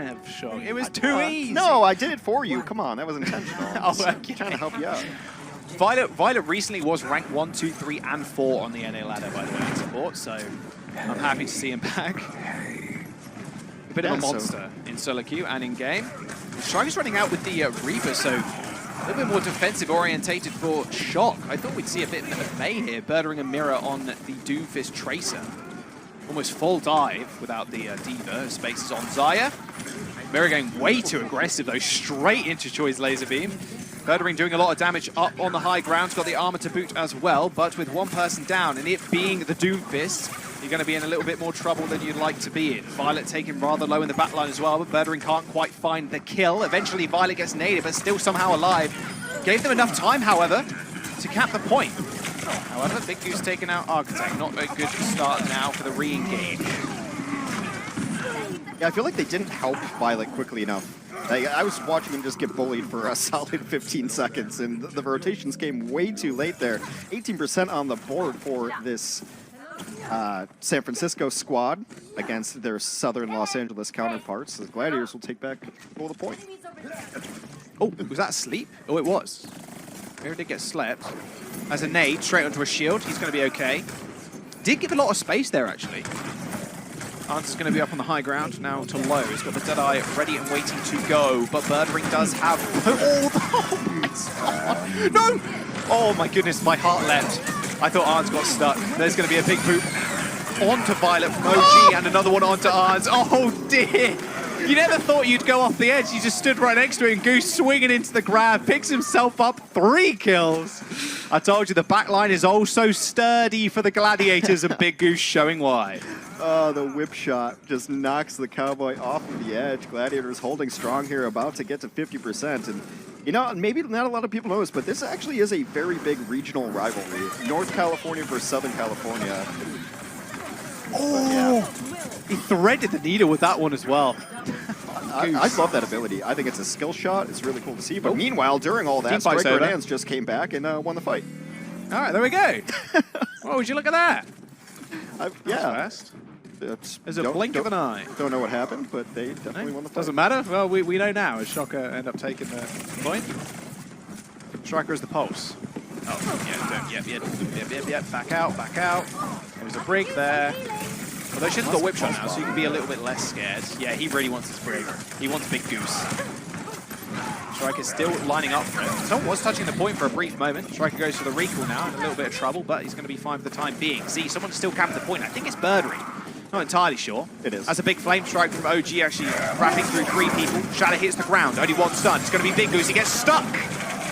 have, Shock. It was too easy. No, I did it for you. Come on, that was intentional. Oh, I'm okay. trying to help you out. Violet recently was ranked 1, 2, 3, and 4 on the NA ladder, by the way, in support, so I'm happy to see him back. A bit of a monster in solo queue and in game. Striker's running out with the Reaper, so a little bit more defensive orientated for Shock. I thought we'd see a bit of May here, birdering a MirroR on the Doomfist Tracer. Almost full dive without the Diva. Space is on Xayah. MirroR going way too aggressive though, straight into Choi's laser beam. Birdering doing a lot of damage up on the high ground. Got the armor to boot as well, but with one person down and it being the Doomfist, you're going to be in a little bit more trouble than you'd like to be in. Violet taken rather low in the backline as well, but Birdering can't quite find the kill. Eventually Violet gets naded, but still somehow alive. Gave them enough time, however, to cap the point. However, BigGoose taking out Architect. Not a good start now for the re-engage. Yeah, I feel like they didn't help Violet quickly enough. I was watching him just get bullied for a solid 15 seconds, and the rotations came way too late there. 18% on the board for this San Francisco squad against their southern Los Angeles counterparts. The Gladiators will take back all the point. Oh, was that a sleep? Oh, it was. MirroR did get slept. As a nade, straight onto a shield. He's going to be okay. Did give a lot of space there, actually. Answer's going to be up on the high ground, now to low. He's got the Deadeye ready and waiting to go, but Birdering does have... Oh my God! No! Oh my goodness, my heart leapt. I thought Arns got stuck. There's going to be a big boot onto Violet from OG and another one onto Arns. Oh dear! You never thought you'd go off the edge. You just stood right next to it, and Goose swinging into the grab, picks himself up, 3 kills. I told you the backline is also sturdy for the Gladiators, and BigGoose showing why. Oh, the whip shot just knocks the Cowboy off of the edge. Gladiators holding strong here, about to get to 50%. And, you know, maybe not a lot of people know this, but this actually is a very big regional rivalry. North California versus Southern California. Oh, yeah. He threaded the needle with that one as well. I love that ability. I think it's a skill shot. It's really cool to see. But meanwhile, during all that, Strike Bernans just came back and won the fight. All right, there we go. Oh, would you look at that? Yeah. There's a blink of an eye. Don't know what happened, but they definitely won the fight. Doesn't matter. Well, we know now as Shocker end up taking the point. Striker is the pulse. Oh, yep. Back out. There's a brig there. Although she hasn't got whip shot now, so you can be a little bit less scared. Yeah, he really wants his brig. He wants BigGoose. Striker still lining up for it. Someone was touching the point for a brief moment. Striker goes for the recall now, in a little bit of trouble, but he's going to be fine for the time being. See, someone's still capping the point. I think it's Birdering. Not entirely sure. It is. That's a big flame strike from OG, actually wrapping through 3 people. Shadow hits the ground. Only 1 stun. It's going to be BigGoose. He gets stuck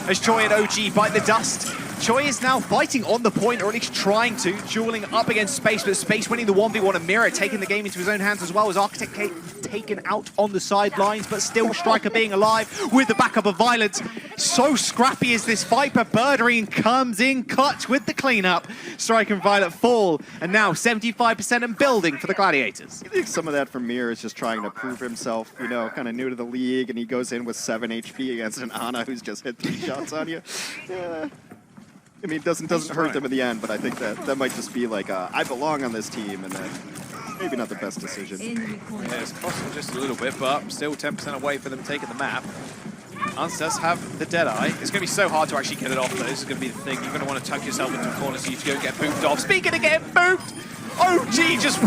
as Choi and OG bite the dust. Choi is now fighting on the point, or at least trying to, dueling up against Space, but Space winning the 1v1, and MirroR taking the game into his own hands as well, as Architect taken out on the sidelines, but still Striker being alive with the backup of Violet. So scrappy is this fight, but Birdering comes in clutch with the cleanup. Striker and Violet fall, and now 75% and building for the Gladiators. I think some of that from MirroR is just trying to prove himself, you know, kind of new to the league, and he goes in with 7 HP against an Ana who's just hit 3 shots on you. Yeah. I mean, it doesn't hurt them in the end, but I think that might just be like, I belong on this team, and then maybe not the best decision. Yeah, it's costing just a little bit, but still 10% away for them taking the map. Ans does have the Deadeye. It's going to be so hard to actually get it off, though. This is going to be the thing. You're going to want to tuck yourself into a corner so you go get booped off. Speaking of getting booped, OG just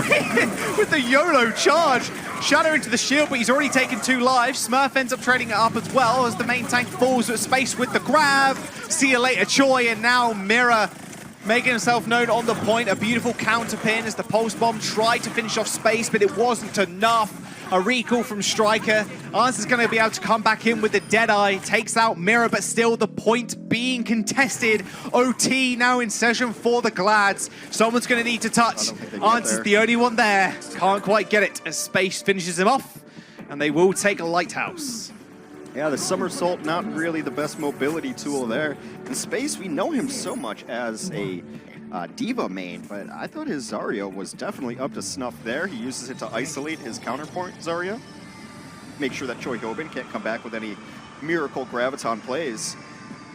with the YOLO charge. Shadow into the shield, but he's already taken 2 lives. Smurf ends up trading it up as well as the main tank falls at Space with the grab. See you later, Choi, and now MirroR making himself known on the point. A beautiful counter pin as the Pulse Bomb tried to finish off Space, but it wasn't enough. A recall from Striker. Answer's going to be able to come back in with the Deadeye. Takes out MirroR, but still the point being contested. OT now in session for the Glads. Someone's going to need to touch. Answer's the only one there. Can't quite get it as Space finishes him off. And they will take a Lighthouse. Yeah, the somersault, not really the best mobility tool there. In Space, we know him so much as a Diva main, but I thought his Zarya was definitely up to snuff there. He uses it to isolate his counterpoint Zarya. Make sure that Choi Hyobin can't come back with any miracle Graviton plays.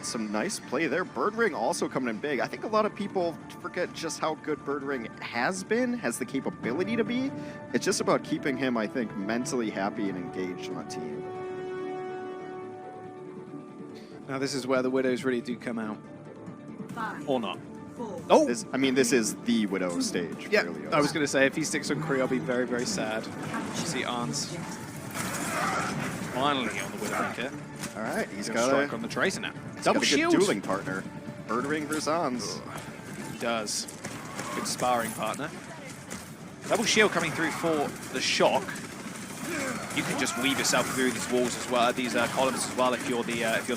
some nice play there. Birdring also coming in big. I think a lot of people forget just how good Birdring has the capability to be. It's just about keeping him, I think, mentally happy and engaged on a team. Now this is where the Widows really do come out. 5, Or not. 4. Oh! This is the Widow stage. Yeah, for Ilios. I was going to say, if he sticks on Kree, I'll be very, very sad. See Arns finally on the Widowmaker. All right, he's Gonna got strike a on the Tracer now. got Double a good shield. dueling partner. Birdring versus Ons. He does. Good sparring partner. Double shield coming through for the shock. You can just weave yourself through these walls as well, these columns as well, if you're the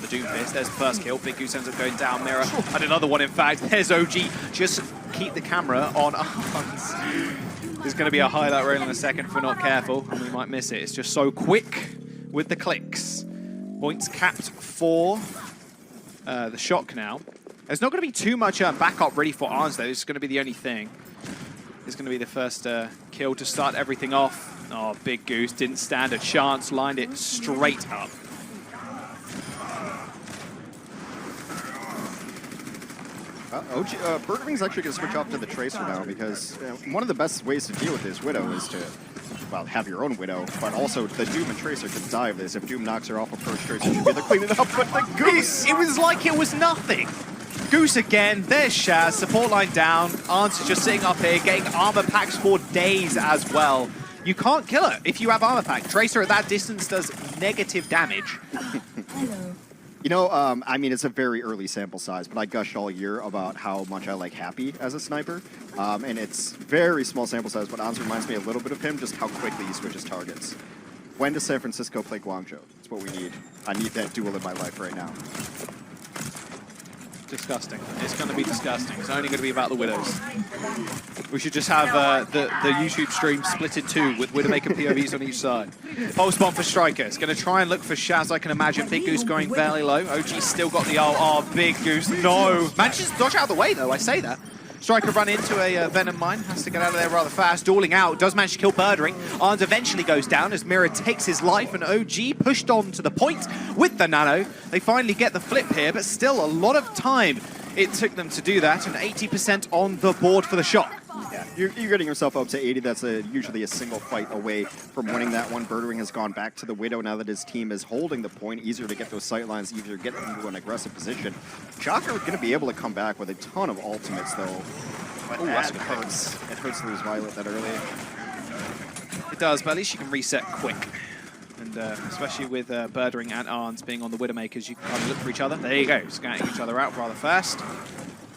Doomfist. There's the first kill. BigGoose ends up going down. MirroR and another one. In fact, there's OG. Just keep the camera on Arns. There's going to be a highlight reel in a second if we're not careful, and we might miss it. It's just so quick with the clicks. Points capped for the shock now. There's not going to be too much backup ready for Arns, though. This is going to be the only thing. It's going to be the first kill to start everything off. Oh, BigGoose didn't stand a chance, lined it straight up. Birdring's actually going to switch off to the Tracer now because one of the best ways to deal with this Widow is to, well, have your own Widow, but also the Doom and Tracer can dive this. If Doom knocks her off a first Tracer, she'll be able to clean it up, but the Goose! It was like it was nothing. Goose again, there's Shaz, support line down. Arns is just sitting up here, getting armor packs for days as well. You can't kill her if you have armor pack. Tracer at that distance does negative damage. Hello. You know, I mean, it's a very early sample size, but I gushed all year about how much I like Happy as a sniper. And it's very small sample size, but Ons reminds me a little bit of him, just how quickly he switches targets. When does San Francisco play Guangzhou? That's what we need. I need that duel in my life right now. Disgusting. It's going to be disgusting. It's only going to be about the Widows. We should just have the YouTube stream split in two with Widowmaker POVs on each side. Pulse bomb for Striker. It's going to try and look for Shaz, I can imagine. BigGoose going fairly low. OG's still got the ult. Oh, BigGoose, no. Manages to dodge out of the way, though, I say that. Striker run into a Venom mine, has to get out of there rather fast. Dueling out, does manage to kill Birdring. Arns eventually goes down as MirroR takes his life, and OG pushed on to the point with the nano. They finally get the flip here, but still a lot of time it took them to do that, and 80% on the board for the shock. Yeah, you're getting yourself up to 80. That's usually a single fight away from winning that one. Birdring has gone back to the Widow now that his team is holding the point. Easier to get those sight lines, easier to get into an aggressive position. Shocker going to be able to come back with a ton of ultimates, though. But that hurts. It hurts to lose Violet that early. It does, but at least you can reset quick. And especially with Birdring and Arns being on the Widowmakers, you can kind of look for each other. There you go, scouting each other out rather fast.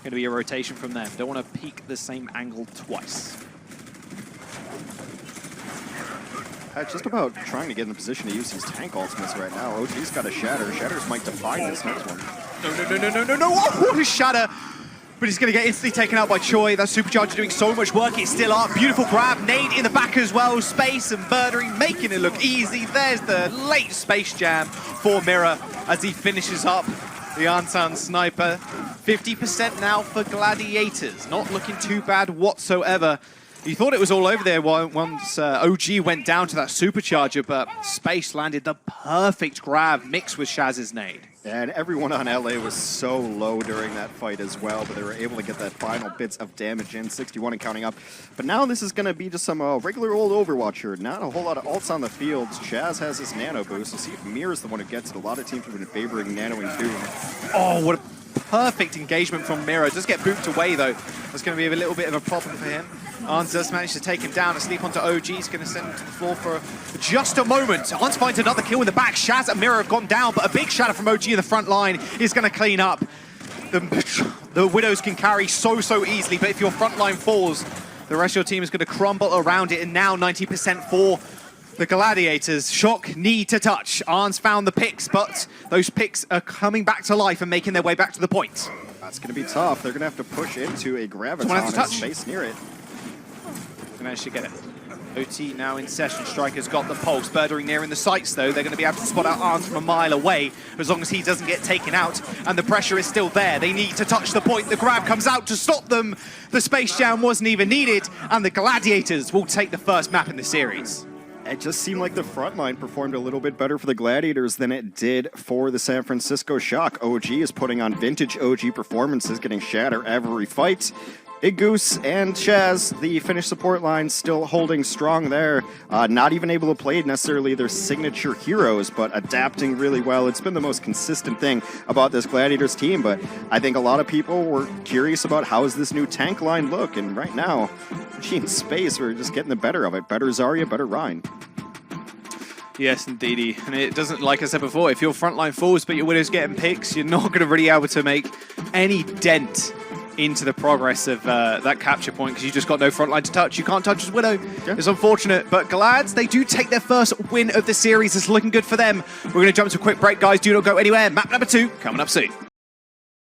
Going to be a rotation from them. Don't want to peek the same angle twice. Just about trying to get in a position to use his tank ultimates right now. OG's got a Shatter. Shatters might define this next one. No. Oh, his Shatter. But he's going to get instantly taken out by Choi. That Supercharger doing so much work. It's still up. Beautiful grab. Nade in the back as well. Space and Birdring making it look easy. There's the late Space Jam for MirroR as he finishes up the Ansan Sniper. 50% now for Gladiators. Not looking too bad whatsoever. You thought it was all over there once OG went down to that Supercharger, but Space landed the perfect grab mixed with Shaz's nade. And everyone on LA was so low during that fight as well, but they were able to get that final bits of damage in, 61 and counting up. But now this is going to be just some regular old Overwatch here. Not a whole lot of ults on the field. Shaz has his nano boost. We'll see if MirroR's the one who gets it. A lot of teams have been favoring nano and Doom. Oh, what a perfect engagement from MirroR. Does get booped away, though. That's going to be a little bit of a problem for him. Arns does manage to take him down. Asleep onto OG. He's going to send him to the floor for just a moment. Arns finds another kill in the back. Shaz and MirroR have gone down, but a big shatter from OG in the front line is going to clean up. The Widows can carry so easily, but if your front line falls, the rest of your team is going to crumble around it, and now 90% for the Gladiators. Shock need to touch. Arns found the picks, but those picks are coming back to life and making their way back to the point. That's going to be tough. They're going to have to push into a Graviton and space near it. They managed to get it. OT now in session. Striker's got the pulse. Birdring near in the sights, though. They're going to be able to spot out Arns from a mile away as long as he doesn't get taken out. And the pressure is still there. They need to touch the point. The grab comes out to stop them. The Space Jam wasn't even needed. And the Gladiators will take the first map in the series. It just seemed like the front line performed a little bit better for the Gladiators than it did for the San Francisco Shock. OG is putting on vintage OG performances, getting shatter every fight. BigGoose and Chaz, the Finnish support line, still holding strong there. Not even able to play necessarily their signature heroes, but adapting really well. It's been the most consistent thing about this Gladiators team, but I think a lot of people were curious about how does this new tank line look, and right now, in space, we're just getting the better of it. Better Zarya, better Rhine. Yes, indeedy. And it doesn't, like I said before, if your frontline falls but your Widow's getting picks, you're not going to really be able to make any dent into the progress of that capture point because you just got no frontline to touch. You can't touch his Widow. Yeah. It's unfortunate, but Glads, they do take their first win of the series. It's looking good for them. We're going to jump to a quick break, guys. Do not go anywhere. Map number 2 coming up soon.